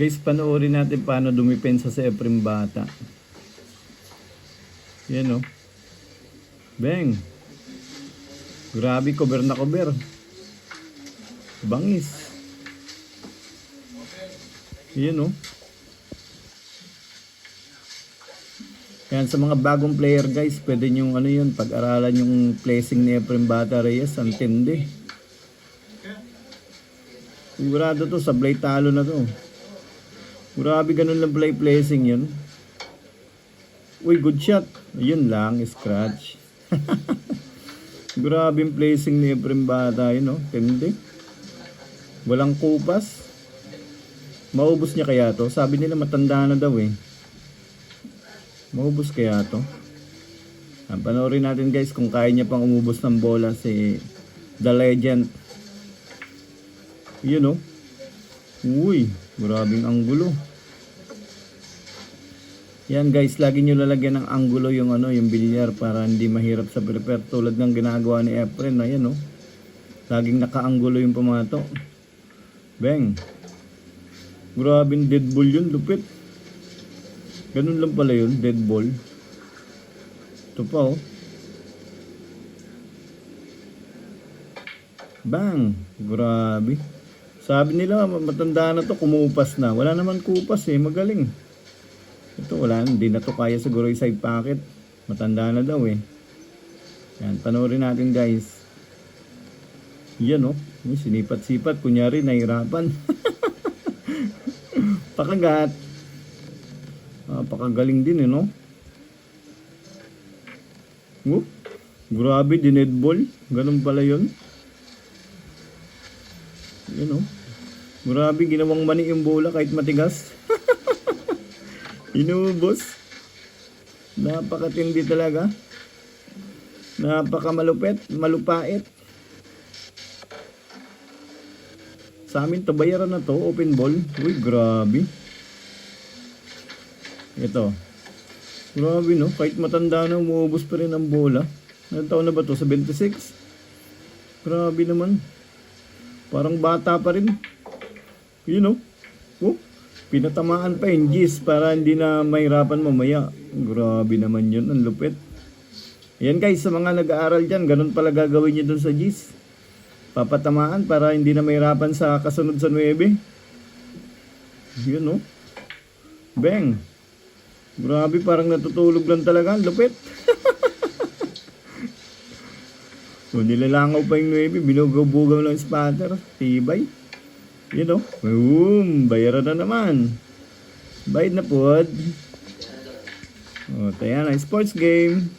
Guys, panoorin natin paano dumipensa sa Efrem Bata. Yan o. Bang. Grabe, cover na cover. Bangis. Yan o. Yan, sa mga bagong player guys, pwede nyo ano yun, pag-aralan yung placing ni Efrem Bata Reyes. Ang tindi. Sigurado to, sablay talo na to. Grabe, ganun lang play placing yun. Uy, good shot. Ayun lang, scratch. Grabe yung placing ni Efrem Bata yun, no? Tindi. Walang kupas. Maubos niya kaya to? Sabi nila matanda na daw eh. Maubos kaya to? Panoorin natin guys kung kaya niya pang umubos ng bola si The Legend. Yun no? Uy, grabing anggulo. Yan guys, lagi nyo lalagyan ng anggulo yung ano, yung bilyar para hindi mahirap sa prepare tulad ng ginagawa ni Efrem na yan no. Laging nakaanggulo yung pamato. Bang. Grabing dead ball yun, lupit. Ganun lang pala yun, dead ball. Ito pa oh. Bang. Grabe. Sabi nila matanda na to, kumupas na. Wala naman kupas eh, magaling. Ito wala, hindi na to kaya siguro yung side pocket. Matanda na daw eh. Yan, panoorin natin guys. Yan oh, sinipat-sipat, kunyari nahirapan. Pakagat. Pakagaling din eh no. Grabe, dinedball. Ganun pala yun. Yan oh. Grabe, ginawang mani yung bola kahit matigas. Inubos. Napakatindi talaga. Napakamalupit, malupait. Sa amin to, bayaran na to, open ball. Uy, grabe. Ito. Grabe no, kahit matanda na umuubos pa rin ang bola. Ilang taon na ba to? Sa 26? Grabe naman. Parang bata pa rin. You know? Oh, pinatamaan pa yung G's para hindi na mahirapan mamaya. Grabe naman yun, ang lupit. Ayan guys, sa mga nag-aaral dyan, ganun pala gagawin nyo dun sa G's. Papatamaan para hindi na mahirapan sa kasunod sa 9. Yun no? Bang! Grabe, parang natutulog lang talaga. Lupit. So, nilalangaw pa yung 9. Binugaw-bugaw lang yung spatter. Tibay. You know? Boom! Bayaran na naman. Bayad na po. O, tayo na. Sports game.